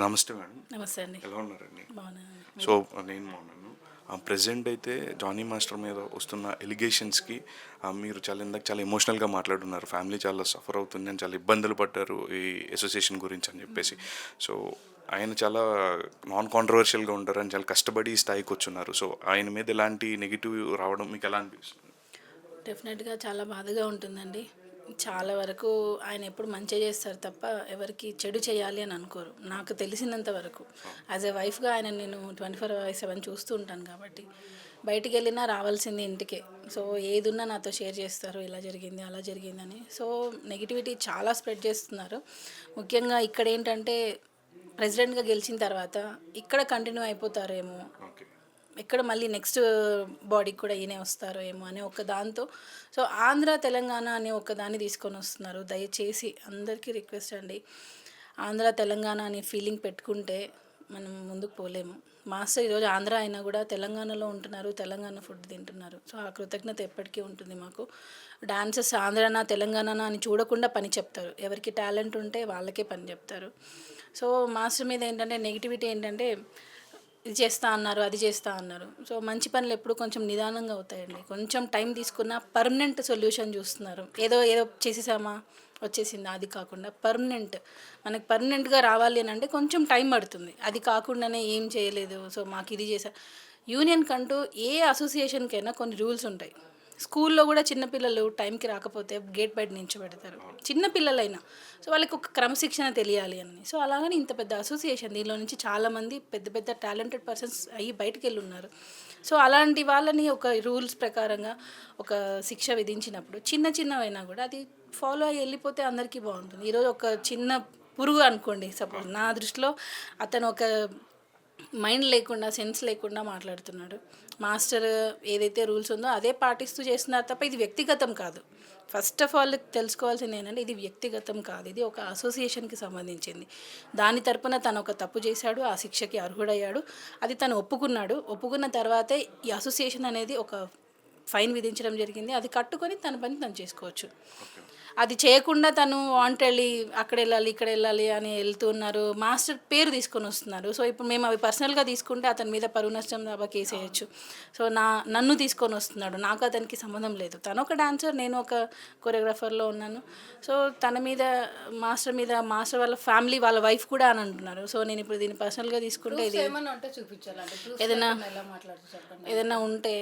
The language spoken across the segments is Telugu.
నమస్తే మేడం. నమస్తే అండి. ఎలా ఉన్నారండి? బాగున్నానండి. సో నేను బాగున్నాను. ప్రెజెంట్ అయితే జానీ మాస్టర్ మీద వస్తున్న ఎలిగేషన్స్కి మీరు చాలా ఎమోషనల్గా మాట్లాడున్నారు. ఫ్యామిలీ చాలా సఫర్ అవుతుంది అని చాలా ఇబ్బందులు పడ్డారు ఈ అసోసియేషన్ గురించి అని చెప్పేసి. సో ఆయన చాలా నాన్ కాంట్రవర్షియల్గా ఉంటారని చాలా కష్టపడి ఈ స్థాయికి వచ్చున్నారు. సో ఆయన మీద ఎలాంటి నెగిటివ్ రావడం మీకు ఎలా అనిపిస్తుంది? డెఫినెట్గా చాలా బాధగా ఉంటుందండి. చాలా వరకు ఆయన ఎప్పుడు మంచి చేస్తారు తప్ప ఎవరికి చెడు చేయాలి అని అనుకోరు. నాకు తెలిసినంత వరకు యాజ్ ఎ వైఫ్గా ఆయన నేను 24/7 చూస్తూ ఉంటాను కాబట్టి బయటికి వెళ్ళినా రావాల్సింది ఇంటికే. సో ఏదున్నా నాతో షేర్ చేస్తారు, ఇలా జరిగింది అలా జరిగిందని. సో నెగిటివిటీ చాలా స్ప్రెడ్ చేస్తున్నారు. ముఖ్యంగా ఇక్కడ ఏంటంటే ప్రెసిడెంట్గా గెలిచిన తర్వాత ఇక్కడ కంటిన్యూ అయిపోతారేమో, ఓకే. ఎక్కడ మళ్ళీ నెక్స్ట్ బాడీకి కూడా ఈయనే వస్తారో ఏమో అనే ఒక దాంతో. సో ఆంధ్ర తెలంగాణ అనే ఒక దాన్ని తీసుకొని వస్తున్నారు. దయచేసి అందరికీ రిక్వెస్ట్ అండి, ఆంధ్ర తెలంగాణ అనే ఫీలింగ్ పెట్టుకుంటే మనం ముందుకు పోలేము. మాస్టర్ ఈరోజు ఆంధ్ర అయినా కూడా తెలంగాణలో ఉంటున్నారు, తెలంగాణ ఫుడ్ తింటున్నారు. సో ఆ కృతజ్ఞత ఎప్పటికీ ఉంటుంది మాకు. డాన్సెస్ ఆంధ్రనా తెలంగాణనా అని చూడకుండా పని చెప్తారు. ఎవరికి టాలెంట్ ఉంటే వాళ్ళకే పని చెప్తారు. సో మాస్టర్ మీద ఏంటంటే నెగిటివిటీ ఏంటంటే ఇది చేస్తా అన్నారు, అది చేస్తా అన్నారు. సో మంచి పనులు ఎప్పుడు కొంచెం నిదానంగా అవుతాయండి. కొంచెం టైం తీసుకున్న పర్మనెంట్ సొల్యూషన్ చూస్తున్నారు. ఏదో ఏదో చేసేసామా వచ్చేసింది అది కాకుండా పర్మనెంట్, మనకి పర్మనెంట్గా రావాలి అని అంటే కొంచెం టైం పడుతుంది. అది కాకుండానే ఏం చేయలేదు, సో మాకు ఇది చేసా. యూనియన్ కంటూ ఏ అసోసియేషన్కైనా కొన్ని రూల్స్ ఉంటాయి. స్కూల్లో కూడా చిన్నపిల్లలు టైంకి రాకపోతే గేట్ బయట నించోబెడతారు, చిన్నపిల్లలైనా. సో వాళ్ళకి ఒక క్రమశిక్షణ తెలియాలి అని. సో అలాగని ఇంత పెద్ద అసోసియేషన్, దీనిలో నుంచి చాలామంది పెద్ద పెద్ద టాలెంటెడ్ పర్సన్స్ అయ్యి బయటకు వెళ్ళి ఉన్నారు. సో అలాంటి వాళ్ళని ఒక రూల్స్ ప్రకారంగా ఒక శిక్ష విధించినప్పుడు చిన్న చిన్నవైనా కూడా అది ఫాలో అయ్యి వెళ్ళిపోతే అందరికీ బాగుంటుంది. ఈరోజు ఒక చిన్న పురుగు అనుకోండి, సపోజ్ నా దృష్టిలో అతను ఒక మైండ్ లేకుండా, సెన్స్ లేకుండా మాట్లాడుతున్నాడు. మాస్టర్ ఏదైతే రూల్స్ ఉందో అదే పాటిస్తూ చేస్తున్నారు తప్ప ఇది వ్యక్తిగతం కాదు. ఫస్ట్ ఆఫ్ ఆల్ తెలుసుకోవాల్సింది ఏంటంటే ఇది వ్యక్తిగతం కాదు, ఇది ఒక అసోసియేషన్కి సంబంధించింది. దాని తరపున తను ఒక తప్పు చేశాడు, ఆ శిక్షకి అర్హుడయ్యాడు. అది తను ఒప్పుకున్నాడు. ఒప్పుకున్న తర్వాతే ఈ అసోసియేషన్ అనేది ఒక ఫైన్ విధించడం జరిగింది. అది కట్టుకొని తన పని తను చేసుకోవచ్చు. అది చేయకుండా తను వాంటెళ్ళి అక్కడ వెళ్ళాలి ఇక్కడ వెళ్ళాలి అని వెళ్తున్నారు. మాస్టర్ పేరు తీసుకొని వస్తున్నారు. సో ఇప్పుడు మేము అవి పర్సనల్గా తీసుకుంటే అతని మీద పరువు నష్టం దాబా కేసు వేయచ్చు. సో నన్ను తీసుకొని వస్తున్నాడు, నాకు అతనికి సంబంధం లేదు. తను ఒక డాన్సర్, నేను ఒక కొరియోగ్రాఫర్లో ఉన్నాను. సో తన మీద, మాస్టర్ మీద, మాస్టర్ వాళ్ళ ఫ్యామిలీ వాళ్ళ వైఫ్ కూడా అని అంటున్నారు. సో నేను ఇప్పుడు దీన్ని పర్సనల్గా తీసుకుంటే ఇది ఏదైనా ఉంటే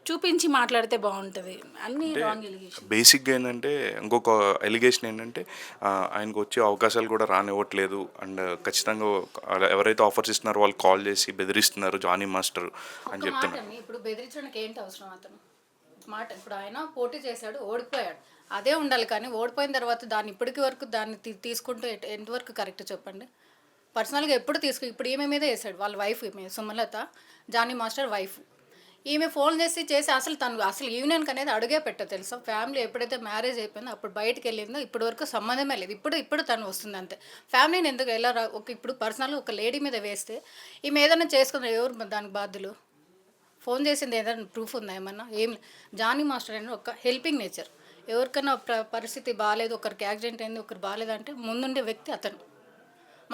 చూపించి మాట్లాడితే బాగుంటుంది. అన్ని రాంగ్ ఎలిగేషన్. బేసిక్గా ఏంటంటే ఇంకొక ఎలిగేషన్ ఏంటంటే ఆయనకు వచ్చే అవకాశాలు కూడా రానివ్వట్లేదు. అండ్ ఖచ్చితంగా ఎవరైతే ఆఫర్స్ ఇస్తున్నారో వాళ్ళు కాల్ చేసి బెదిరిస్తున్నారు జానీ మాస్టర్ అని చెప్తున్నారు. ఇప్పుడు బెదిరించడానికి ఏంటి అవసరం? అతను మాట ఇప్పుడు ఆయన పోటీ చేశాడు, ఓడిపోయాడు, అదే ఉండాలి. కానీ ఓడిపోయిన తర్వాత దాన్ని ఇప్పటికి వరకు దాన్ని తీసుకుంటూ ఎంతవరకు కరెక్ట్ చెప్పండి? పర్సనల్గా ఎప్పుడు ఇప్పుడు ఈమె మీద వేసాడు, వాళ్ళ వైఫ్ ఈమె సుమలత, జానీ మాస్టర్ వైఫ్. ఈమె ఫోన్ చేసి అసలు యూనియన్కి అనేది అడుగే పెట్టదు తెలుసా. ఫ్యామిలీ ఎప్పుడైతే మ్యారేజ్ అయిపోయిందో అప్పుడు బయటకు వెళ్ళిందో ఇప్పటి వరకు సంబంధమే లేదు. ఇప్పుడు తను వస్తుంది అంతే. ఫ్యామిలీని ఎందుకు ఎలా ఇప్పుడు పర్సనల్గా ఒక లేడీ మీద వేస్తే ఈమె ఏదైనా చేసుకున్న ఎవరు దానికి బాధ్యులు? ఫోన్ చేసింది ఏదైనా ప్రూఫ్ ఉందా ఏమన్నా? ఏం. జానీ మాస్టర్ అనేది ఒక హెల్పింగ్ నేచర్. ఎవరికైనా పరిస్థితి బాగాలేదు, ఒకరికి యాక్సిడెంట్ అయింది, ఒకరు బాగాలేదంటే ముందుండే వ్యక్తి అతను.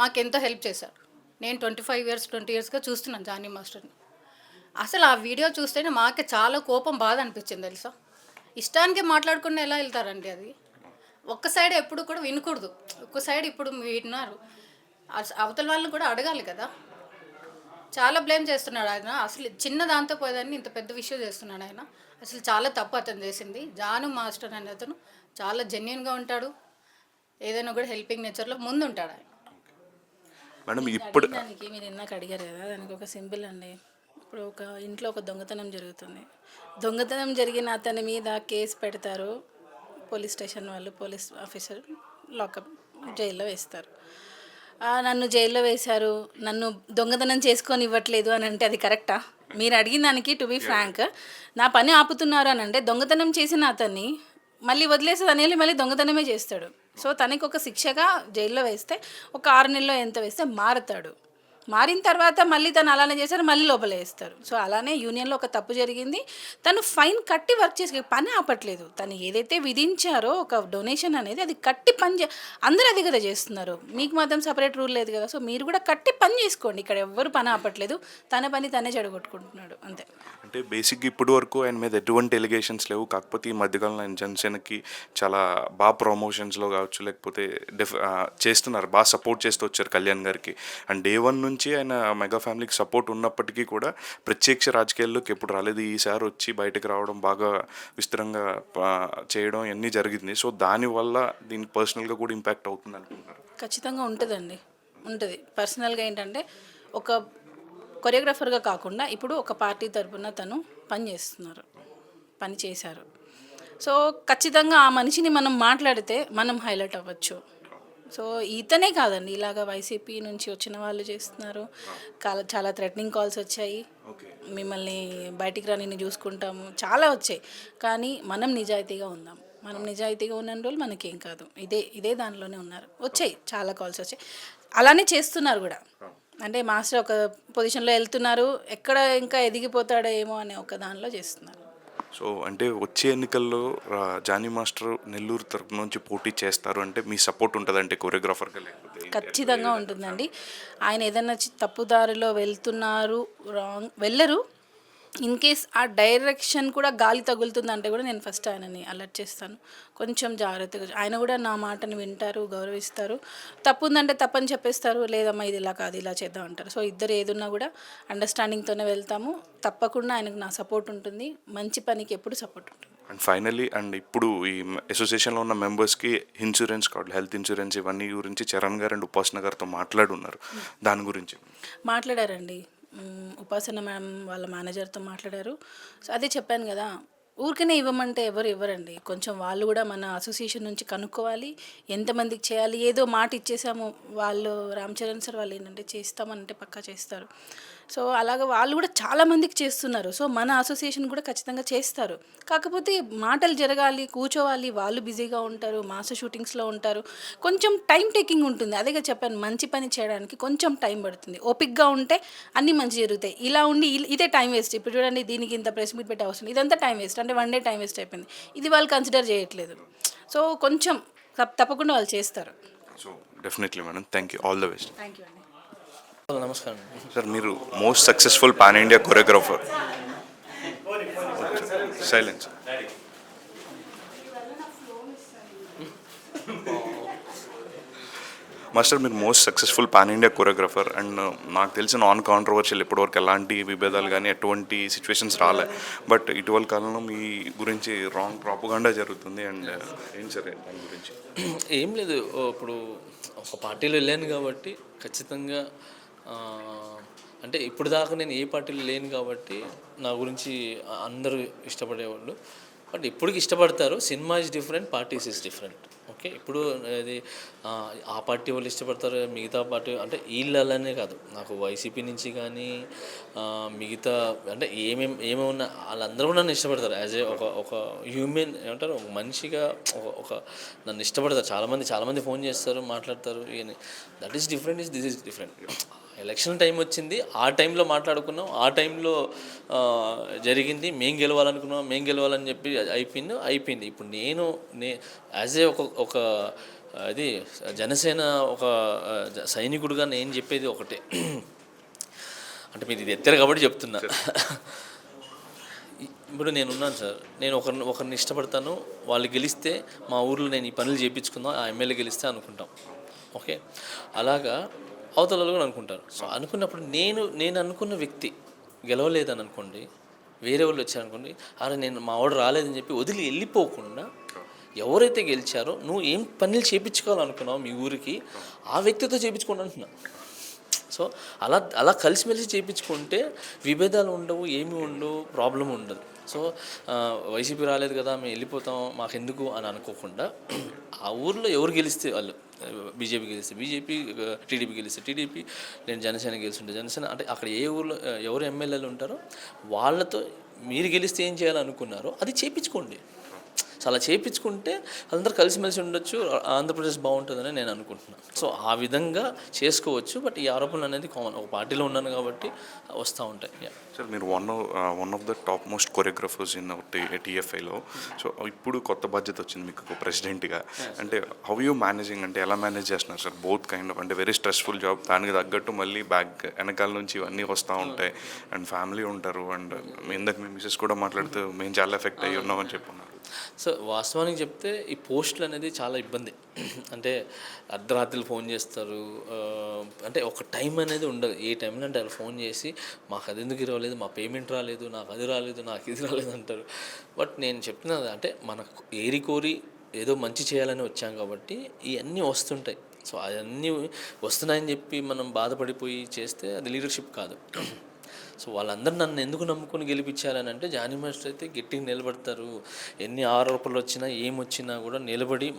మాకెంతో హెల్ప్ చేశారు. నేను 20 ఇయర్స్గా చూస్తున్నాను జానీ మాస్టర్ని. అసలు ఆ వీడియో చూస్తేనే మాకే చాలా కోపం, బాధ అనిపించింది తెలుసా. ఇష్టానికి మాట్లాడకుండా ఎలా వెళ్తారండి? అది ఒక్క సైడ్ ఎప్పుడు కూడా వినకూడదు. ఒక్క సైడ్ ఇప్పుడు విన్నారు, అవతల వాళ్ళని కూడా అడగాలి కదా. చాలా బ్లేమ్ చేస్తున్నాడు ఆయన. అసలు చిన్న దాంతో పోయేదాన్ని ఇంత పెద్ద విషయం చేస్తున్నాడు ఆయన. అసలు చాలా తప్పు అతను చేసింది. జాను మాస్టర్ అనే అతను చాలా జెన్యున్గా ఉంటాడు. ఏదైనా కూడా హెల్పింగ్ నేచర్లో ముందు ఉంటాడు ఆయన. మేడం ఇప్పుడు దానికి మీరు ఇందాక అడిగారు కదా, దానికి ఒక సింపుల్ అండి. ఇప్పుడు ఒక ఇంట్లో ఒక దొంగతనం జరుగుతుంది. దొంగతనం జరిగిన అతని మీద కేసు పెడతారు పోలీస్ స్టేషన్ వాళ్ళు, పోలీస్ ఆఫీసర్ లాకప్ జైల్లో వేస్తారు. నన్ను జైల్లో వేశారు, నన్ను దొంగతనం చేసుకొని ఇవ్వట్లేదు అని అంటే అది కరెక్టా? మీరు అడిగిన దానికి టు బీ ఫ్రాంక్, నా పని ఆపుతున్నారు అని అంటే దొంగతనం చేసిన అతన్ని మళ్ళీ వదిలేసేది అనేది మళ్ళీ దొంగతనమే చేస్తాడు. సో తనకి ఒక శిక్షగా జైల్లో వేస్తే ఒక 6 నెలలో ఎంత వేస్తే మారుతాడు. మారిన తర్వాత మళ్ళీ తను అలానే చేశారు, మళ్ళీ లోపల వేస్తారు. సో అలానే యూనియన్లో ఒక తప్పు జరిగింది, తను ఫైన్ కట్టి వర్క్ చేసి పని ఆపట్లేదు. తను ఏదైతే విధించారో ఒక డొనేషన్ అనేది అది కట్టి అందరూ అది కదా చేస్తున్నారు. మీకు మాత్రం సపరేట్ రూల్ లేదు కదా. సో మీరు కూడా కట్టి పని చేసుకోండి. ఇక్కడ ఎవ్వరు పని ఆపట్లేదు, తన పని తనే చెడగొట్టుకుంటున్నాడు అంతే. అంటే బేసిక్గా ఇప్పటి వరకు ఆయన మీద ఎటువంటి ఎలిగేషన్స్ లేవు. కాకపోతే ఈ మధ్యకాలంలో ఆయన జనసేనకి చాలా బాగా ప్రమోషన్స్లో కావచ్చు, లేకపోతే చేస్తున్నారు, బాగా సపోర్ట్ చేస్తూ వచ్చారు కళ్యాణ్ గారికి. అండ్ డే 1 నుంచి ఆయన మెగా ఫ్యామిలీకి సపోర్ట్ ఉన్నప్పటికీ కూడా ప్రత్యక్ష రాజకీయాల్లోకి ఎప్పుడు రాలేదు. ఈసారి వచ్చి బయటకు రావడం, బాగా విస్తరంగా చేయడం ఇవన్నీ జరిగింది. సో దానివల్ల దీనికి పర్సనల్గా కూడా ఇంపాక్ట్ అవుతుంది అనుకుంటున్నారు? ఖచ్చితంగా ఉంటుందండి, ఉంటుంది. పర్సనల్గా ఏంటంటే ఒక కొరియోగ్రాఫర్గా కాకుండా ఇప్పుడు ఒక పార్టీ తరపున తను పని చేశారు. సో ఖచ్చితంగా ఆ మనిషిని మనం మాట్లాడితే మనం హైలైట్ అవ్వచ్చు. సో ఇతనే కాదండి, ఇలాగ వైసీపీ నుంచి వచ్చిన వాళ్ళు చేస్తున్నారు. చాలా థ్రెటనింగ్ కాల్స్ వచ్చాయి, మిమ్మల్ని బయటికి రా, నిన్ను చూసుకుంటాము, చాలా వచ్చాయి. కానీ మనం నిజాయితీగా ఉందాం. మనం నిజాయితీగా ఉన్న రోజులు మనకేం కాదు. ఇదే దానిలోనే ఉన్నారు. వచ్చాయి, చాలా కాల్స్ వచ్చాయి. అలానే చేస్తున్నారు కూడా. అంటే మాస్టర్ ఒక పొజిషన్లో వెళ్తున్నారు, ఎక్కడ ఇంకా ఎదిగిపోతాడో ఏమో అనే ఒక దానిలో చేస్తున్నారు. సో అంటే వచ్చే ఎన్నికల్లో జానీ మాస్టర్ నెల్లూరు తరపు నుంచి పోటీ చేస్తారు అంటే మీ సపోర్ట్ ఉంటుందంటే కొరియోగ్రాఫర్గా? లేకపోతే ఖచ్చితంగా ఉంటుందండి. ఆయన ఏదైనా తప్పుదారిలో వెళ్ళరు. ఇన్ కేస్ ఆ డైరెక్షన్ కూడా గాలి తగులుతుందంటే కూడా నేను ఫస్ట్ ఆయనని అలర్ట్ చేస్తాను, కొంచెం జాగ్రత్తగా. ఆయన కూడా నా మాటని వింటారు, గౌరవిస్తారు. తప్పు ఉందంటే తప్పని చెప్పేస్తారు, లేదమ్మా ఇది ఇలా కాదు ఇలా చేద్దాం అంటారు. సో ఇద్దరు ఏదున్నా కూడా అండర్స్టాండింగ్తోనే వెళ్తాము. తప్పకుండా ఆయనకు నా సపోర్ట్ ఉంటుంది, మంచి పనికి ఎప్పుడు సపోర్ట్ ఉంటుంది. అండ్ ఫైనలీ, అండ్ ఇప్పుడు ఈ అసోసియేషన్లో ఉన్న మెంబర్స్కి ఇన్సూరెన్స్ కార్డు, హెల్త్ ఇన్సూరెన్స్ ఇవన్నీ గురించి చరణ్ గారు అండ్ ఉపాసన గారితో మాట్లాడున్నారు. దాని గురించి మాట్లాడారండి. ఉపాసన మ్యామ్ వాళ్ళ మేనేజర్తో మాట్లాడారు. సో అదే చెప్పాను కదా, ఊరికనే ఇవ్వమంటే ఎవరు ఇవ్వరండి. కొంచెం వాళ్ళు కూడా మన అసోసియేషన్ నుంచి కనుక్కోవాలి, ఎంతమందికి చేయాలి. ఏదో మాట ఇచ్చేసాము, వాళ్ళు రామ్ చరణ్ సార్ వాళ్ళు ఏంటంటే చేస్తామంటే పక్కా చేస్తారు. సో అలాగ వాళ్ళు కూడా చాలామందికి చేస్తున్నారు. సో మన అసోసియేషన్ కూడా ఖచ్చితంగా చేస్తారు. కాకపోతే మాటలు జరగాలి, కూర్చోవాలి, వాళ్ళు బిజీగా ఉంటారు, మాస్టర్ షూటింగ్స్లో ఉంటారు, కొంచెం టైం టేకింగ్ ఉంటుంది. అదేగా చెప్పాను, మంచి పని చేయడానికి కొంచెం టైం పడుతుంది. ఓపిక్గా ఉంటే అన్నీ మంచి జరుగుతాయి. ఇలా ఉండి ఇదే టైం వేస్ట్. ఇప్పుడు చూడండి, దీనికి ఇంత ప్రెస్ మీట్ పెట్టే అవసరం, ఇదంతా టైం వేస్ట్. అంటే 1 డే టైం వేస్ట్ అయిపోయింది. ఇది వాళ్ళు కన్సిడర్ చేయట్లేదు. సో కొంచెం తప్పకుండా వాళ్ళు చేస్తారు. So definitely madam, thank you, all the best. Thank you అండి. నమస్కారం సార్, మీరు most successful pan India choreographer. Silence. Master, మీరు most successful pan India choreographer and నాకు తెలిసి నాన్ కాంట్రవర్షియల్, ఇప్పటివరకు ఎలాంటి విభేదాలు కానీ ఎటువంటి సిచ్యువేషన్స్ రాలే. బట్ ఇటీవల కాలంలో మీ గురించి రాంగ్ ప్రాపగాండా జరుగుతుంది. అండ్ ఏం సార్ దాని గురించి? ఏం లేదు, ఇప్పుడు ఒక పార్టీలో వెళ్ళాను కాబట్టి ఖచ్చితంగా అంటే ఇప్పుడు దాకా నేను ఏ పార్టీలో లేను కాబట్టి నా గురించి అందరూ ఇష్టపడేవాళ్ళు. బట్ ఇప్పటికి ఇష్టపడతారు. Cinema is different, parties is different. Okay, ఇప్పుడు అది ఆ పార్టీ వాళ్ళు ఇష్టపడతారు, మిగతా పార్టీ అంటే వీళ్ళనే కాదు, నాకు వైసీపీ నుంచి కానీ మిగతా అంటే ఏమేమి ఉన్నా వాళ్ళందరూ కూడా నన్ను ఇష్టపడతారు. యాజ్ ఏ ఒక హ్యూమన్ ఏమంటారు, ఒక మనిషిగా ఒక నన్ను ఇష్టపడతారు. చాలామంది ఫోన్ చేస్తారు, మాట్లాడతారు. That is different, this is different. Election time వచ్చింది, ఆ టైంలో మాట్లాడుకున్నాం, ఆ టైంలో జరిగింది. మేము గెలవాలని చెప్పి అయిపోయింది. ఇప్పుడు నేను యాజ్ ఏ ఒక అది జనసేన ఒక సైనికుడిగా నేను చెప్పేది ఒకటే, అంటే మీరు ఇది ఎత్తారు కాబట్టి చెప్తున్నా. ఇప్పుడు నేనున్నాను సార్, నేను ఒకరిని ఇష్టపడతాను, వాళ్ళు గెలిస్తే మా ఊర్లో నేను ఈ పనులు చేయించుకుందాం, ఆ ఎమ్మెల్యే గెలిస్తే అనుకుంటాం. ఓకే, అలాగా అవతల కూడా అనుకుంటారు. సో అనుకున్నప్పుడు నేను అనుకున్న వ్యక్తి గెలవలేదని అనుకోండి, వేరే వాళ్ళు వచ్చారనుకోండి, అరే నేను మా వాడు రాలేదని చెప్పి వదిలి వెళ్ళిపోకుండా ఎవరైతే గెలిచారో నువ్వు ఏం పనులు చేయించుకోవాలనుకున్నావు మీ ఊరికి, ఆ వ్యక్తితో చేయించుకోండి అంటున్నా. సో అలా కలిసిమెలిసి చేయించుకుంటే విభేదాలు ఉండవు, ఏమి ఉండవు, ప్రాబ్లం ఉండదు. సో వైసీపీ రాలేదు కదా మేము వెళ్ళిపోతాం మాకెందుకు అని అనుకోకుండా, ఆ ఊర్లో ఎవరు గెలిస్తే వాళ్ళు, బీజేపీ గెలిస్తే బీజేపీ, టీడీపీ గెలిస్తే టీడీపీ, నేను జనసేన గెలుస్తుంటే జనసేన, అంటే అక్కడ ఏ ఊర్లో ఎవరు ఎమ్మెల్యేలు ఉంటారో వాళ్ళతో మీరు గెలిస్తే ఏం చేయాలనుకున్నారో అది చేయించుకోండి. సో అలా చేయించుకుంటే అందరూ కలిసిమెలిసి ఉండొచ్చు, ఆంధ్రప్రదేశ్ బాగుంటుందని నేను అనుకుంటున్నాను. సో ఆ విధంగా చేసుకోవచ్చు. బట్ ఈ ఆరోపణలు అనేది కామన్, ఒక పార్టీలో ఉన్నాను కాబట్టి వస్తూ ఉంటాయి. సార్ మీరు one of the top most choreographers in టీఎఫ్ఐలో. సో ఇప్పుడు కొత్త బాధ్యత వచ్చింది మీకు ప్రెసిడెంట్గా. అంటే హౌ యూ మేనేజింగ్, అంటే ఎలా మేనేజ్ చేస్తున్నారు సార్ బోత్ కైండ్ ఆఫ్, అంటే వెరీ స్ట్రెస్ఫుల్ జాబ్, దానికి తగ్గట్టు మళ్ళీ బ్యాక్ వెనకాల నుంచి ఇవన్నీ వస్తూ ఉంటాయి అండ్ ఫ్యామిలీ ఉంటారు అండ్ ఇందాక మీ మిసెస్ కూడా మాట్లాడుతూ మేము చాలా ఎఫెక్ట్ అయ్యి ఉన్నామని చెప్పున్నారు. సో వాస్తవానికి చెప్తే ఈ పోస్టులు అనేది చాలా ఇబ్బంది. అంటే అర్ధరాత్రులు ఫోన్ చేస్తారు, అంటే ఒక టైం అనేది ఉండదు. ఏ టైంలో అంటే వాళ్ళు ఫోన్ చేసి మాకు అది ఎందుకు రాలేదు, మా పేమెంట్ రాలేదు, నాకు అది రాలేదు, నాకు ఇది రాలేదు అంటారు. బట్ నేను చెప్తున్నది అంటే మనకు ఏరి కోరి ఏదో మంచి చేయాలని వచ్చాం కాబట్టి ఇవన్నీ వస్తుంటాయి. సో అవన్నీ వస్తున్నాయని చెప్పి మనం బాధపడిపోయి చేస్తే అది లీడర్షిప్ కాదు. సో వాళ్ళందరూ నన్ను ఎందుకు నమ్ముకొని గెలిపించాలని అంటే జానీ మాస్టర్ అయితే గట్టిగా నిలబడతారు. ఎన్ని ఆరోపణలు వచ్చినా ఏమొచ్చినా కూడా నిలబడి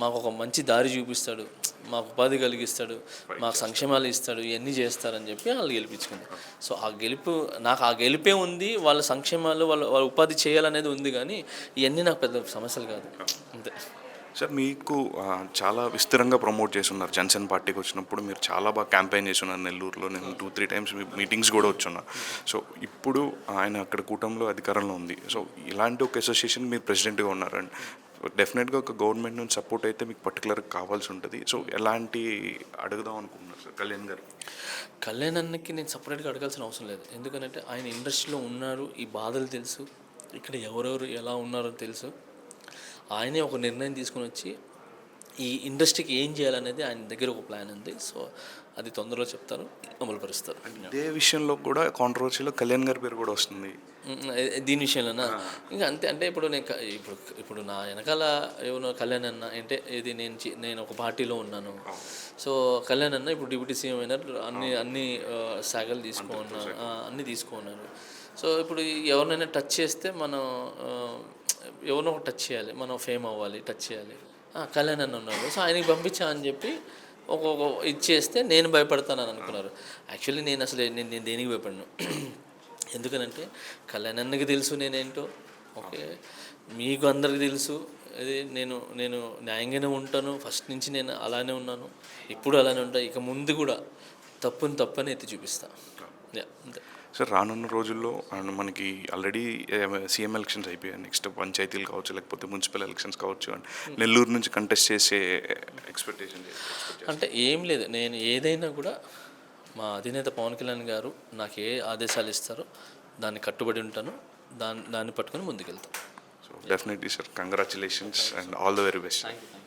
మాకు ఒక మంచి దారి చూపిస్తాడు, మాకు ఉపాధి కలిగిస్తాడు, మాకు సంక్షేమాలు ఇస్తాడు, ఇవన్నీ చేస్తారని చెప్పి వాళ్ళు గెలిపించుకున్నారు. సో ఆ గెలిపే ఉంది, వాళ్ళ సంక్షేమాలు వాళ్ళ ఉపాధి చేయాలనేది ఉంది. కానీ ఇవన్నీ నాకు పెద్ద సమస్యలు కాదు, అంతే. సార్ మీకు చాలా విస్తరంగా ప్రమోట్ చేస్తున్నారు. జనసేన పార్టీకి వచ్చినప్పుడు మీరు చాలా బాగా క్యాంపెయిన్ చేస్తున్నారు నెల్లూరులో. నేను 2-3 టైమ్స్ మీటింగ్స్ కూడా వచ్చున్నా. సో ఇప్పుడు ఆయన అక్కడ కూటమిలో అధికారంలో ఉంది. సో ఇలాంటి ఒక అసోసియేషన్ మీరు ప్రెసిడెంట్గా ఉన్నారు అండ్ డెఫినెట్గా ఒక గవర్నమెంట్ నుంచి సపోర్ట్ అయితే మీకు పర్టికులర్గా కావాల్సి ఉంటుంది. సో ఎలాంటి అడుగుదాం అనుకుంటున్నారు సార్ కళ్యాణ్ గారు? కళ్యాణ్ అన్నకి నేను సపరేట్గా అడగాల్సిన అవసరం లేదు. ఎందుకంటే ఆయన ఇండస్ట్రీలో ఉన్నారు, ఈ బాధలు తెలుసు, ఇక్కడ ఎవరెవరు ఎలా ఉన్నారో తెలుసు. ఆయనే ఒక నిర్ణయం తీసుకుని వచ్చి ఈ ఇండస్ట్రీకి ఏం చేయాలనేది ఆయన దగ్గర ఒక ప్లాన్ ఉంది. సో అది తొందరలో చెప్తారు, అమలు పరుస్తారు. ఇదే విషయంలో కూడా కాంట్రవర్సీలో కళ్యాణ్ గారి పేరు కూడా వస్తుంది దీని విషయంలోనా? ఇంకా అంతే. అంటే ఇప్పుడు ఇప్పుడు నా వెనకాల ఏమో కళ్యాణ్ అన్న అంటే ఇది నేను ఒక పార్టీలో ఉన్నాను. సో కళ్యాణ్ అన్న ఇప్పుడు డిప్యూటీ సీఎం అయినారు, అన్ని శాఖలు తీసుకున్నారు, అన్నీ తీసుకున్నారు. సో ఇప్పుడు ఎవరినైనా టచ్ చేస్తే మనం ఎవరినో టచ్ చేయాలి, మనం ఫేమ్ అవ్వాలి, టచ్ చేయాలి. కళ్యాణ్ అన్న ఉన్నాడు, సో ఆయనకి పంపించా అని చెప్పి ఒక్కొక్క ఇచ్చేస్తే నేను భయపడతానని అనుకున్నారు. యాక్చువల్లీ నేను అసలు నేను దేనికి భయపడను. ఎందుకనంటే కళ్యాణ్ అన్నకి తెలుసు నేనేంటో, ఓకే, మీకు అందరికీ తెలుసు. అది నేను న్యాయంగానే ఉంటాను, ఫస్ట్ నుంచి నేను అలానే ఉన్నాను, ఇప్పుడు అలానే ఉంటాను, ఇక ముందు కూడా తప్పని ఎత్తి చూపిస్తాను. అంతే సార్. రానున్న రోజుల్లో మనకి ఆల్రెడీ సీఎం ఎలక్షన్స్ అయిపోయాయి. నెక్స్ట్ పంచాయతీలు కావచ్చు, లేకపోతే మున్సిపల్ ఎలక్షన్స్ కావచ్చు, అండ్ నెల్లూరు నుంచి కంటెస్ట్ చేసే ఎక్స్పెక్టేషన్ అంటే ఏం లేదు. నేను ఏదైనా కూడా మా అధినేత పవన్ కళ్యాణ్ గారు నాకు ఏ ఆదేశాలు ఇస్తారో దాన్ని కట్టుబడి ఉంటాను, దాన్ని పట్టుకొని ముందుకెళ్తాను. So definitely sir, congratulations and all the very best.